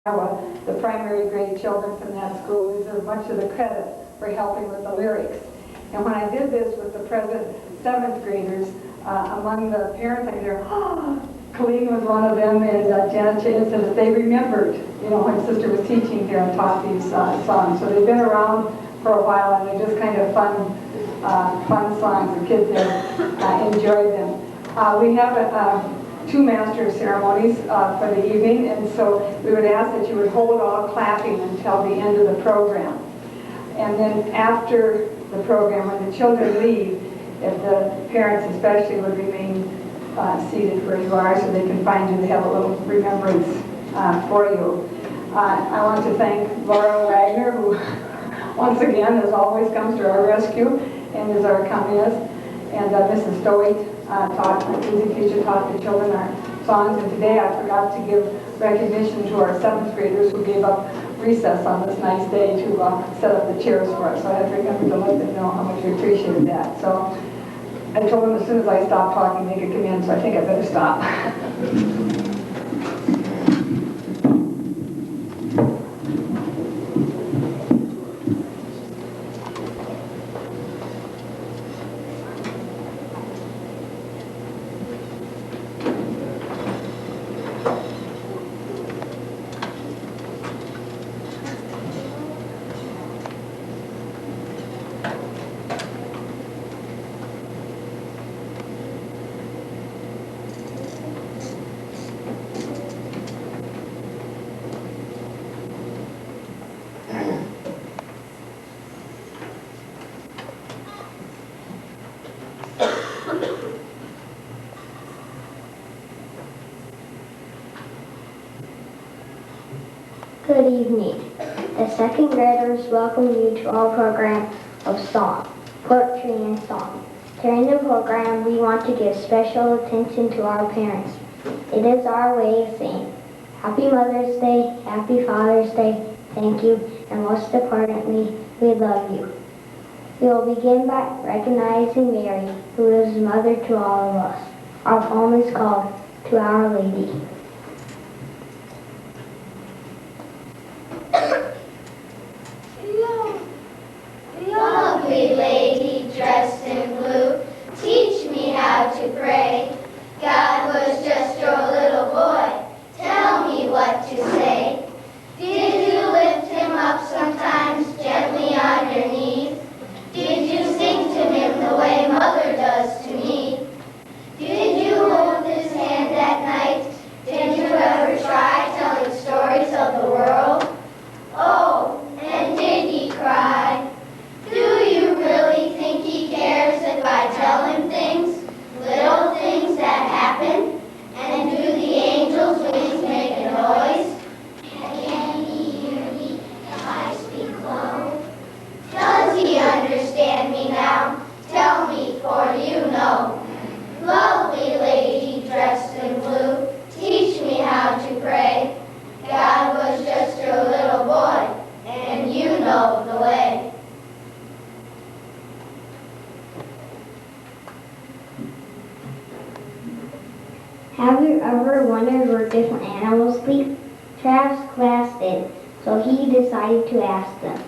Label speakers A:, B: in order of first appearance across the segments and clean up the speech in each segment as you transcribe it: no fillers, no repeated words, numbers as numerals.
A: The primary grade children from that school deserve much of the credit for helping with the lyrics. And when I did this with the present 7th graders, among the parents, I could hear, oh, Colleen was one of them, and Janet Chan said that they remembered, when Sister was teaching here and taught these songs. So they've been around for a while, and they're just kind of fun songs. The kids have enjoyed them. We have 2 master ceremonies for the evening, and so we would ask that you would hold all clapping until the end of the program. And then after the program, when the children leave, if the parents especially would remain seated where you are so they can find you, they have a little remembrance for you. I want to thank Laura Wagner, who once again, as always, comes to our rescue and is our accompanist, and Mrs. Stowey music teacher taught the children our songs, and today I forgot to give recognition to our 7th graders who gave up recess on this nice day to set up the chairs for us. So I had to remember to let them know how much we appreciated that. So I told them as soon as I stopped talking, they could come in, so I think I better stop.
B: Good evening. The 2nd graders welcome you to our program of song, poetry and song. During the program, we want to give special attention to our parents. It is our way of saying, Happy Mother's Day, Happy Father's Day, thank you, and most importantly, we love you. We will begin by recognizing Mary, who is mother to all of us. Our poem is called To Our Lady.
C: Lovely lady dressed in blue, teach me how to pray. God was just your little boy, tell me what to say. Did you lift him up sometimes gently on your knees? Did you sing to him the way mother does to me? Did you hold his hand at night? Did you ever try telling stories of the world? Oh, and did he cry? Do you really think he cares if I tell him things? Little things that happen? And do the angels' wings make a noise? Can he hear me if I speak low? Does he understand me now? Tell me, for you know. Lovely lady dressed in blue, teach me how to pray. God was just your little boy, and you know the way.
B: Have you ever wondered where different animals sleep? Travis Glass did, so he decided to ask them.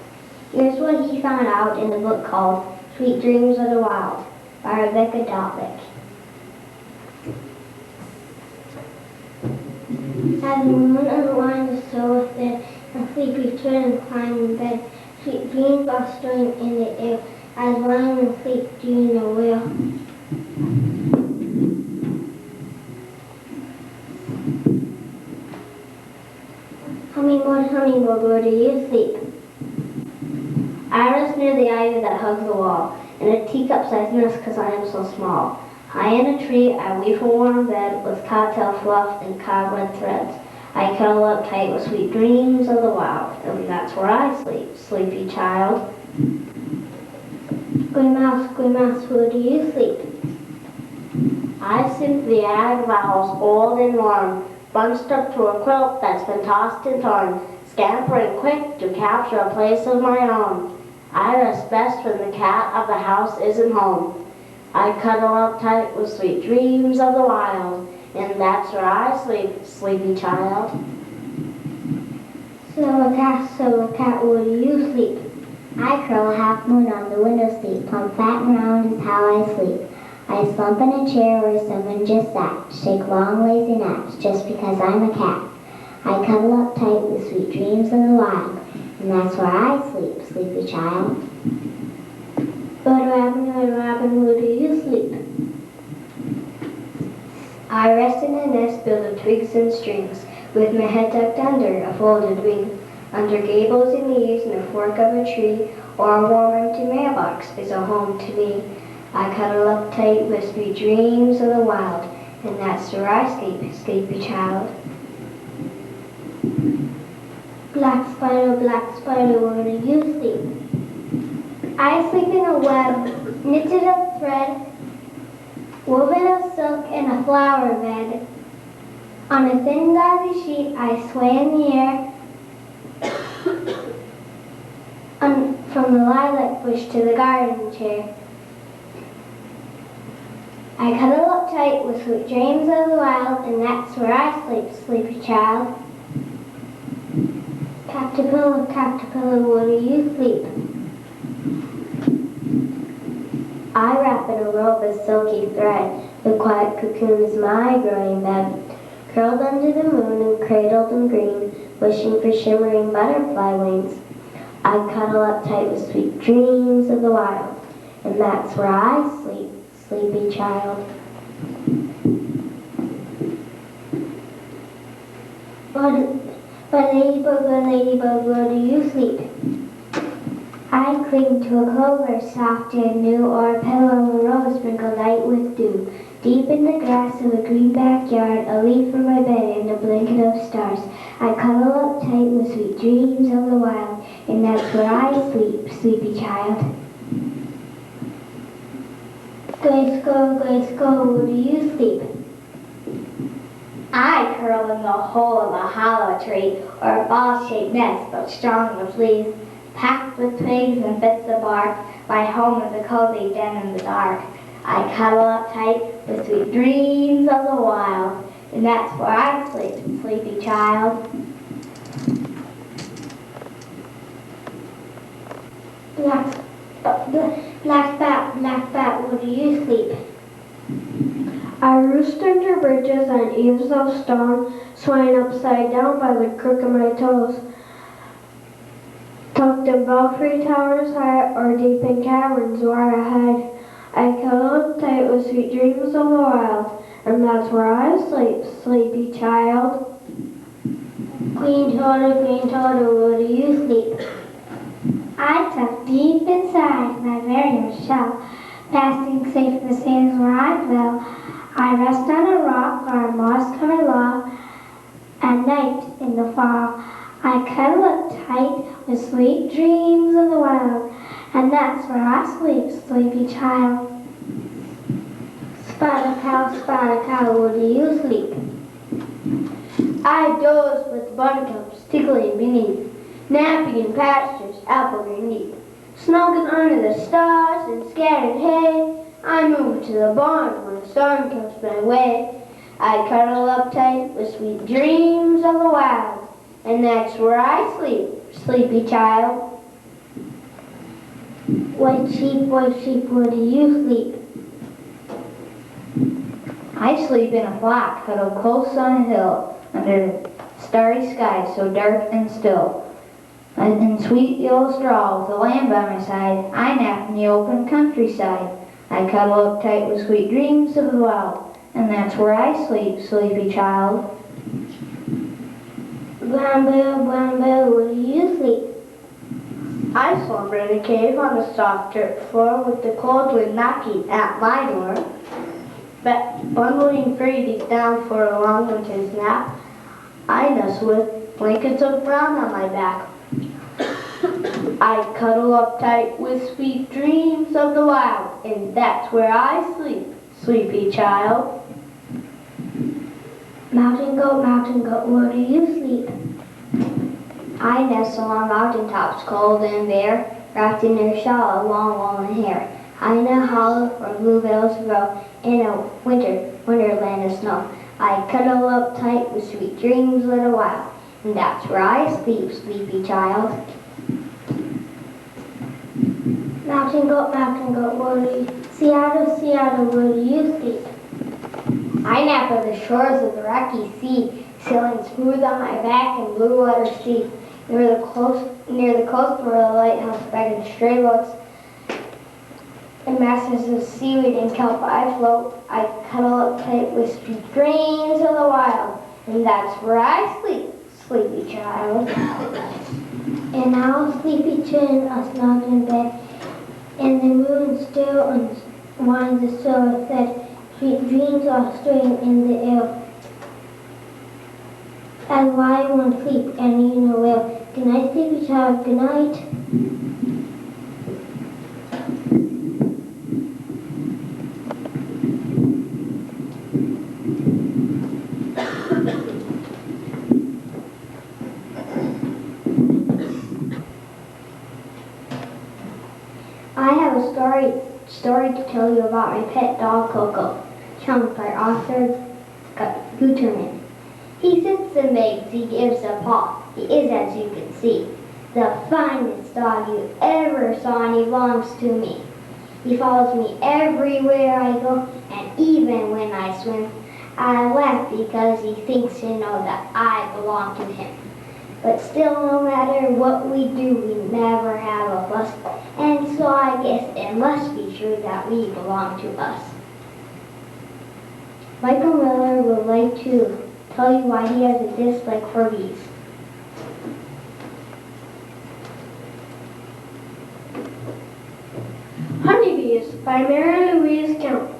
B: Here's what he found out in the book called Sweet Dreams of the Wild by Rebecca Dalbeck. Having one unwind the soul within, and sleepy twin and climb in bed, sweet dreams are stirring in the air, as lying in sleep doing the will. Hummingbird, where do you sleep? I rest near the ivy that hugs the wall, in a teacup-sized nest because I am so small. High in a tree, I weave a warm bed with cottontail fluff and cobweb threads. I cuddle up tight with sweet dreams of the wild, and that's where I sleep, sleepy child. Squee mouse, where do you sleep? I sleep the ag boughs, old and warm, bunched up to a quilt that's been tossed and torn, scampering quick to capture a place of my own. I rest best when the cat of the house isn't home. I cuddle up tight with sweet dreams of the wild, and that's where I sleep, sleepy child. Silver cat, where do you sleep? I curl a half moon on the window seat, plump fat and round is how I sleep. I slump in a chair where someone just sat, shake long lazy naps just because I'm a cat. I cuddle up tight with sweet dreams of the wild, and that's where I sleep, sleepy child. Robin, where do you sleep? I rest in a nest built of twigs and strings, with my head tucked under a folded wing. Under gables and leaves and the fork of a tree, or a warm empty mailbox is a home to me. I cuddle up tight with sweet dreams of the wild, and that's where I sleep, sleepy child. Black spider, where do you sleep? I sleep in a web, knitted of thread, woven of silk in a flower bed. On a thin gauzy sheet I sway in the air, from the lilac bush to the garden chair. I cuddle up tight with sweet dreams of the wild, and that's where I sleep, sleepy child. Caterpillar, where do you sleep? I wrap in a robe of silky thread. The quiet cocoon is my growing bed. Curled under the moon and cradled and green, wishing for shimmering butterfly wings. I cuddle up tight with sweet dreams of the wild, and that's where I sleep, sleepy child. Ladybug, where do you sleep? I cling to a clover soft and new, or a pillow of a rose sprinkled light with dew. Deep in the grass of a green backyard, a leaf for my bed and a blanket of stars. I cuddle up tight with sweet dreams of the wild, and that's where I sleep, sleepy child. Gray squirrel, where do you sleep? I curl in the hole of a hollow tree, or a ball-shaped nest but strong with leaves. Packed with twigs and bits of bark, my home is a cozy den in the dark. I cuddle up tight with sweet dreams of the wild, and that's where I sleep, sleepy child. Black bat, where do you sleep? I roost under bridges on eaves of stone, swaying upside down by the crook of my toes. Tucked in belfry towers high, or deep in caverns where I hide, I cuddle up tight with sweet dreams of the wild, and that's where I sleep, sleepy child. Green turtle, where do you sleep? I tuck deep inside my very shell, basking safe in the sands where I dwell. I rest on a rock or a moss-covered log, at night in the fall. I cuddle up tight with sweet dreams of the wild, and that's where I sleep, sleepy child. Spotted cow, where do you sleep? I doze with buttercups tickling beneath, napping in pastures apple green deep. Snuggled under the stars and scattered hay, I move to the barn when the sun comes my way. I cuddle up tight with sweet dreams of the wild, and that's where I sleep, sleepy child. White sheep, where do you sleep? I sleep in a flock huddled close on a hill, under starry skies so dark and still. In sweet yellow straw with a lamb by my side, I nap in the open countryside. I cuddle up tight with sweet dreams of the wild, and that's where I sleep, sleepy child. Brown bear, where do you sleep? I slumber in a cave on the soft dirt floor with the cold wind knocking at my door. But bundling free deep down for a long winter's nap, I nestle with blankets of brown on my back. I cuddle up tight with sweet dreams of the wild, and that's where I sleep, sleepy child. Mountain goat, where do you sleep? I nestle on mountain tops, cold and bare, wrapped in their shawl of long woolen hair. I in a hollow where bluebells grow, in a wonderland of snow. I cuddle up tight with sweet dreams of the wild, And that's where I sleep, sleepy child.
D: Mountain goat, where do you, Seattle, Seattle, where do you sleep?
B: I nap at the shores of the rocky sea, sailing smooth on my back in blue water sea, near the coast where the lighthouse beckons stray boats and masses of seaweed and kelp I float. I cuddle up tight with sweet dreams of the wild, and that's where I sleep, sleepy child.
D: And now sleepy chin, us snug in bed, and the moon still unwinds the silver thread. Sweet dreams are stirring in the air. And why won't sleep, and you know well. Good night, sleepy child, good night.
B: I have a story to tell you about my pet dog Coco, chummed by Arthur Guterman. He sits and begs, he gives a paw. He is, as you can see, the finest dog you ever saw, and he belongs to me. He follows me everywhere I go, and even when I swim, I laugh because he thinks to know that I belong to him. But still, no matter what we do, we never have a fuss, and so I guess it must be true that we belong to us. Michael Miller would like to tell you why he has a dislike for bees.
D: Honeybees by Mary Louise Kemp.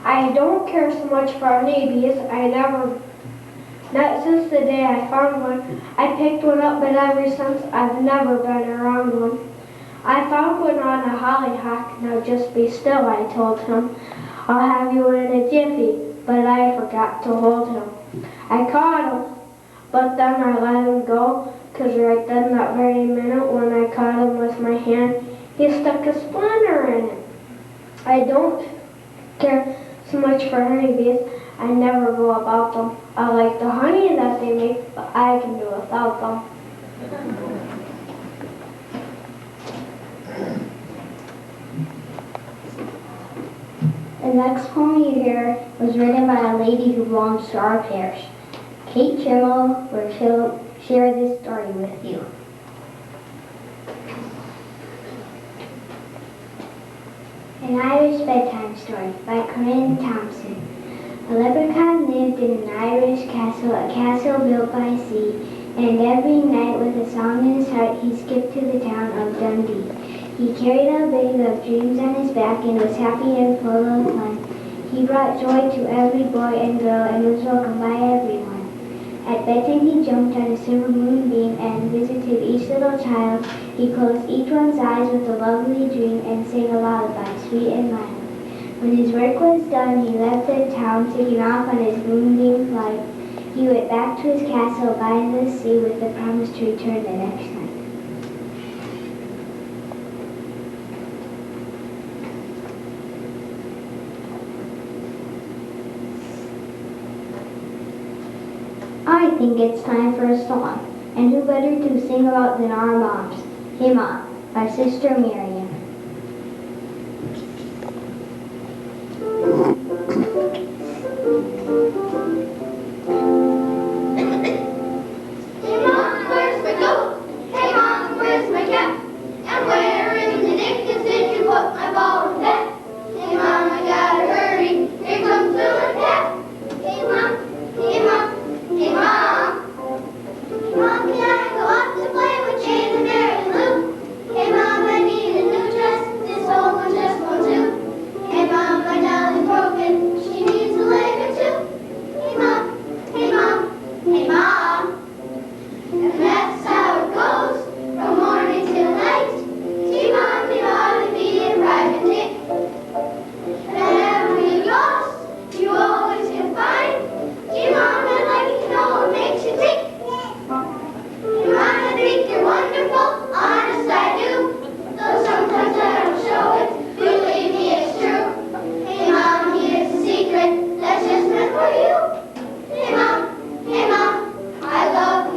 D: I don't care so much for honeybees. Not since the day I found one. I picked one up, but ever since I've never been around one. I found one on a hollyhock. Now just be still, I told him. I'll have you in a jiffy, but I forgot to hold him. I caught him, but then I let him go, 'cause right then, that very minute, when I caught him with my hand, he stuck a splinter in it. I don't care so much for honeybees. I never go about them. I like the honey that they make, but I can do without them.
B: The next poem you hear was written by a lady who belongs to our parish. Kate Chimmel will share this story with you. An Irish Bedtime Story by Corinne Thompson. A leprechaun lived in an Irish castle, a castle built by sea, and every night with a song in his heart he skipped to the town of Dundee. He carried a bag of dreams on his back and was happy and full of fun. He brought joy to every boy and girl and was welcomed by everyone. At bedtime he jumped on a silver moonbeam and visited each little child. He closed each one's eyes with a lovely dream and sang a lullaby, sweet and mild. When his work was done, he left the town, taking off on his moonbeam flight. He went back to his castle by the sea with the promise to return the next night. I think it's time for a song, and who better to sing about than our moms? Hey Mom, by Sister Miriam.
C: Hey Mom, where's my coat? Hey Mom, where's my cap? And where in the dickens did you put my ball and bat? Hey Mom, I gotta hurry. Here comes Bill and Pat. Hey Mom, hey Mom, hey Mom. Hey Mom, can I go up to play with Jane and Mary and Lou? Hey Mom, I need a new dress. This old one just won't do. Hey Mom, my dolly's broken. She needs a leg or two. Hey Mom, hey Mom, hey Mom. And that's how it goes from morning till night. See Mom, you ought to be a private dick. Whenever you lost, you always can find. Gee Mom, I'd like to know what makes you tick. Hey Mom, I think you're wonderful. Honest, I do. Though sometimes I don't show it. Believe me, it's true. Hey Mom, here's a secret that's just meant for you. Hey Mom, I love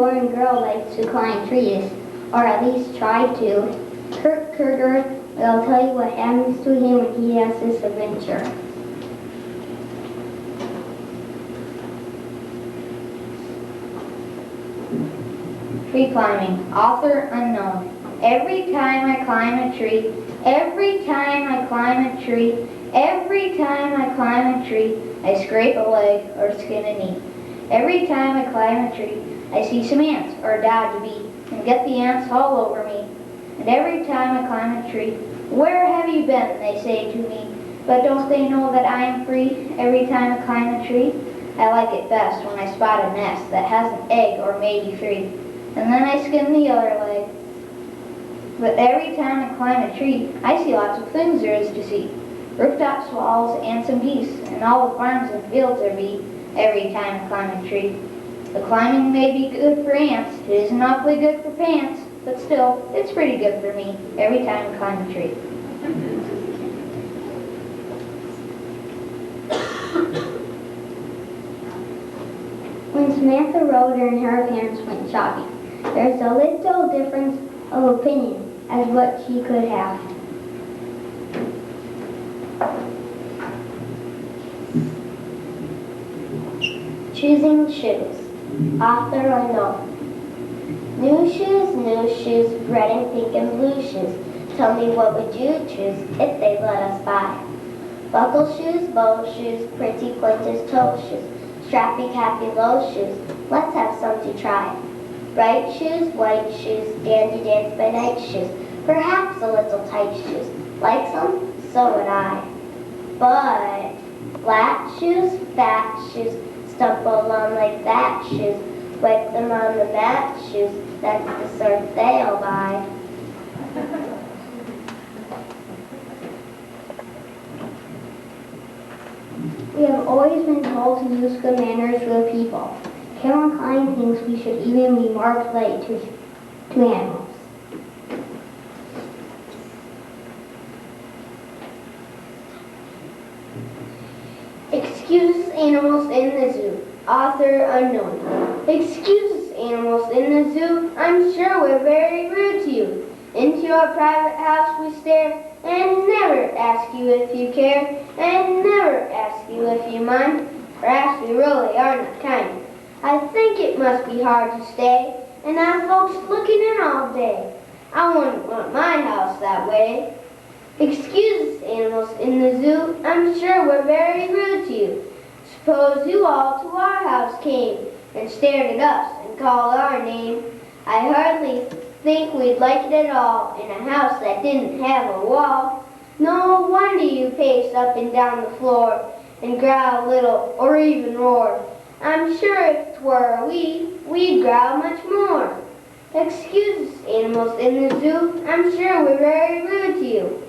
B: boy and girl like to climb trees, or at least try to. Kurt Kruger will tell you what happens to him when he has this adventure.
C: Tree climbing, author unknown. Every time I climb a tree, every time I climb a tree, every time I climb a tree, I scrape a leg or skin a knee. Every time I climb a tree, I see some ants or dodge a bee and get the ants all over me. And every time I climb a tree, where have you been, they say to me. But don't they know that I am free every time I climb a tree? I like it best when I spot a nest that has an egg or maybe 3. And then I skin the other leg. But every time I climb a tree, I see lots of things there is to see. Rooftop swallows and some geese, and all the farms and fields there be, every time I climb a tree. The climbing may be good for ants, it isn't awfully good for pants, but still, it's pretty good for me, every time I climb a tree.
B: When Samantha Roder and her parents went shopping, there's a little difference of opinion as what she could have.
C: Choosing shoes. Author unknown. New shoes, red and pink and blue shoes. Tell me what would you choose if they let us buy? Buckle shoes, bow shoes, pretty pointed toe shoes, strappy happy low shoes. Let's have some to try. Bright shoes, white shoes, dandy dance by night shoes, perhaps a little tight shoes. Like some? So would I. But flat shoes, fat shoes, stumble along like that shoes, wipe them on the mat shoes, that's the sort they'll buy.
B: We have always been told to use good manners with people. Calvin Klein thinks we should even be more polite to animals.
D: Excuses animals in the zoo. Author unknown. Excuses animals in the zoo. I'm sure we're very rude to you. Into your private house we stare and never ask you if you care and never ask you if you mind. Perhaps we really are not kind. I think it must be hard to stay and have folks looking in all day. I wouldn't want my house that way. Excuse us, animals in the zoo, I'm sure we're very rude to you. Suppose you all to our house came and stared at us and called our name. I hardly think we'd like it at all in a house that didn't have a wall. No wonder you pace up and down the floor and growl a little or even roar. I'm sure if 'twere we'd growl much more. Excuse us, animals in the zoo, I'm sure we're very rude to you.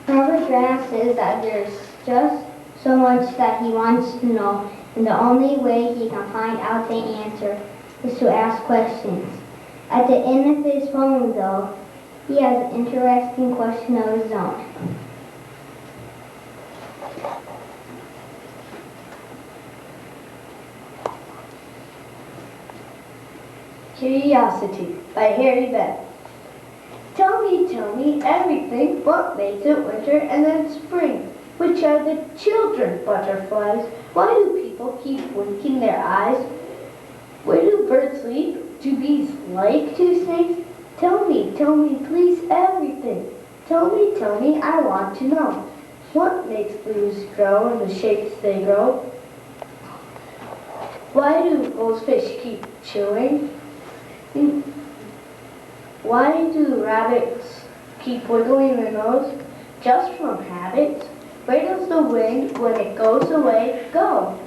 B: Robert Grant says that there's just so much that he wants to know, and the only way he can find out the answer is to ask questions. At the end of his poem, though, he has an interesting question of his own.
D: Curiosity by Harry Beth. Tell me everything. What makes it winter and then spring? Which are the children butterflies? Why do people keep winking their eyes? Where do birds sleep? Do bees like to sing? Tell me, please, everything. Tell me, I want to know. What makes leaves grow in the shapes they grow? Why do goldfish keep chewing? Why do rabbits keep wiggling their nose? Just from habit? Where does the wind, when it goes away, go?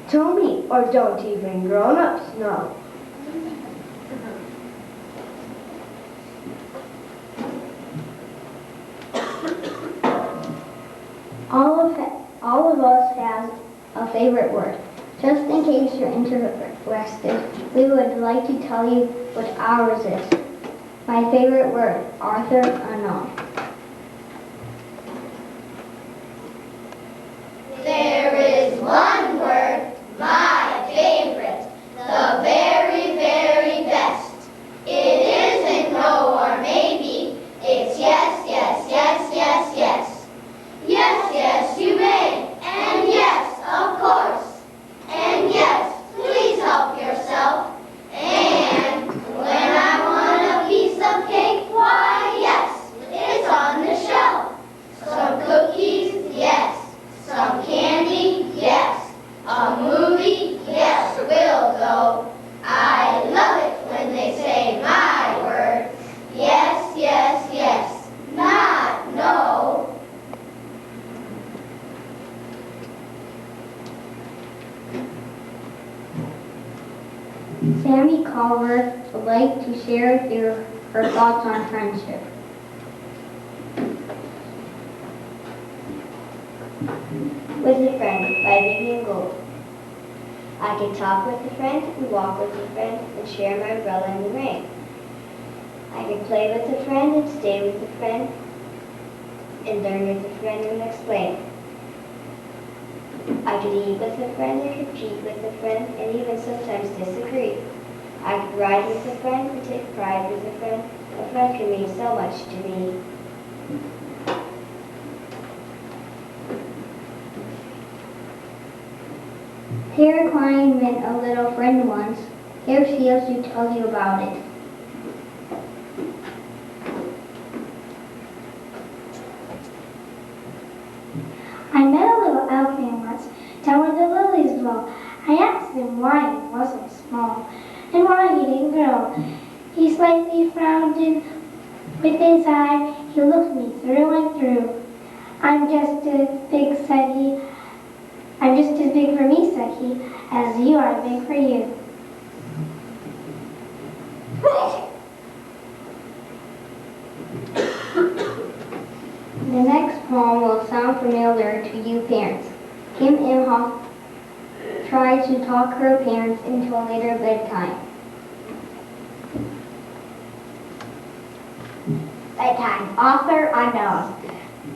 D: Tell me, or don't even grown-ups know.
B: All of us has a favorite word. Just in case you're interested, we would like to tell you what ours is. My favorite word, author unknown.
C: There is one word, my favorite, the very, very best. It isn't no or maybe, it's yes, yes, yes, yes, yes. Yes, yes, you may, and yes, of course. And yes, please help yourself. And when I want a piece of cake, why yes, it's on the shelf. Some cookies, yes. Some candy, yes. A movie, yes, we'll go. I love it when they say my word. Yes, yes, yes. Not no.
B: Sammy Culver would like to share with you her thoughts on friendship. With a Friend by Vivian Gould. I can talk with a friend and walk with a friend and share my umbrella in the rain. I can play with a friend and stay with a friend and learn with a friend and explain. I could eat with a friend and compete with a friend and even sometimes disagree. I could ride with a friend and take pride with a friend. A friend can mean so much to me. Tara Klein met a little friend once. Here she is to tell you about it.
E: I met a little elf man once, down where the lilies blow. I asked him why he wasn't small, and why he didn't grow. He slightly frowned and with his eye, he looked me through and through. I'm just as big, said he. I'm just as big for me, said he, as you are big for you.
B: The next poem will sound familiar to you parents. Kim Imhoff tried to talk her parents into a later bedtime. Bedtime, author unknown.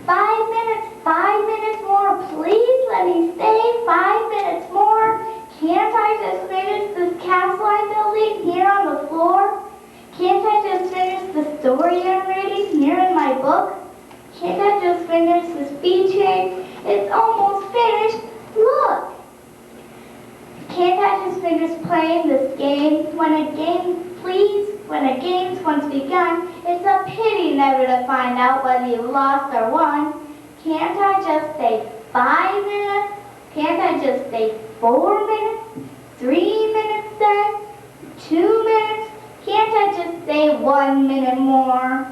B: 5 minutes more, please let me stay 5 minutes more. Can't I just finish this castle I'm building here on the floor? Can't I just finish the story I'm reading here in my book? Can't I just finish the speed chain? It's almost finished. Look! Can't I just finish playing this game? When a game's once begun, it's a pity never to find out whether you lost or won. Can't I just stay 5 minutes? Can't I just stay 4 minutes? 3 minutes then? 2 minutes? Can't I just stay 1 minute more?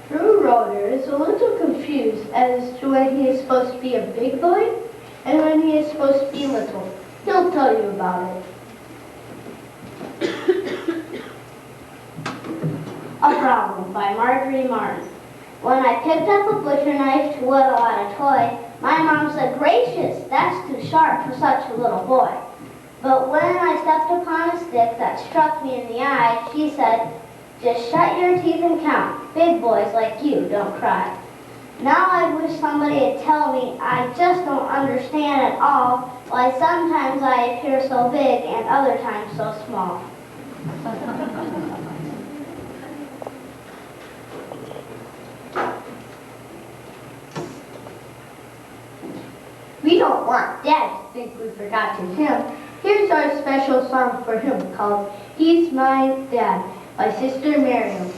D: Drew Roder is a little confused as to when he is supposed to be a big boy and when he is supposed to be little. He'll tell you about it. A Problem by Marjorie Martin. When I picked up a butcher knife to whittle out a toy, my mom said, "Gracious, that's too sharp for such a little boy." But when I stepped upon a stick that struck me in the eye, she said, "Just shut your teeth and count. Big boys like you don't cry." Now I wish somebody would tell me I just don't understand at all why sometimes I appear so big and other times so small. We don't want Dad to think we forgotten him. Here's our special song for him called "He's My Dad" by Sister Miriam.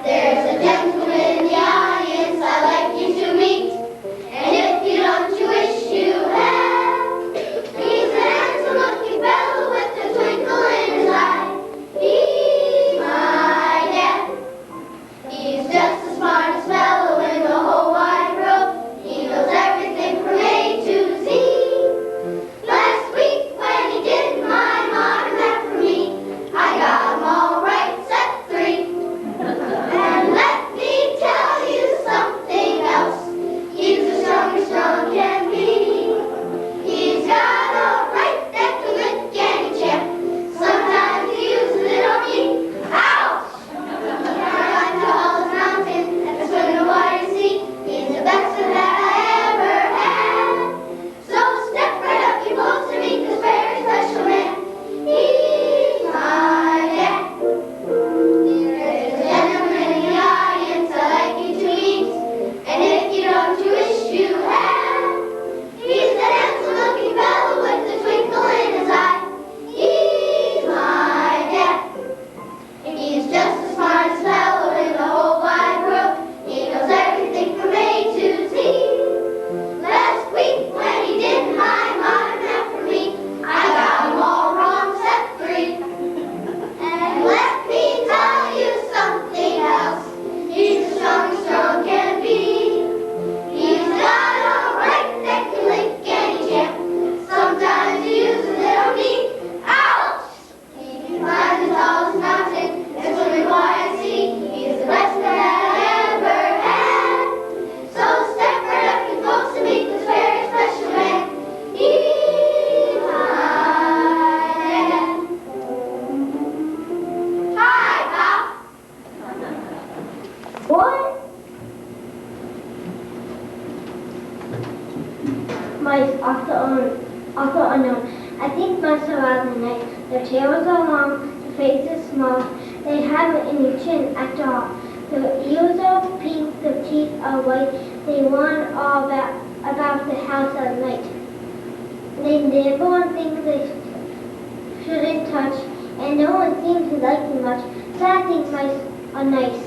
C: There's a gentleman in the audience I'd like you to meet. And if you don't, you wish you had. He's an handsome-looking fellow with a twinkle in his eye. He's my dad. He's just the smartest fellow in the whole wide world. He knows everything from A to Z.
B: Mice, also unknown. I think mice are out in the night. Their tails are long, their faces small. They haven't any chin at all. The ears are pink, the teeth are white. They wander all about the house at night. They nibble on things they shouldn't touch, and no one seems to like them much. So I think mice are nice.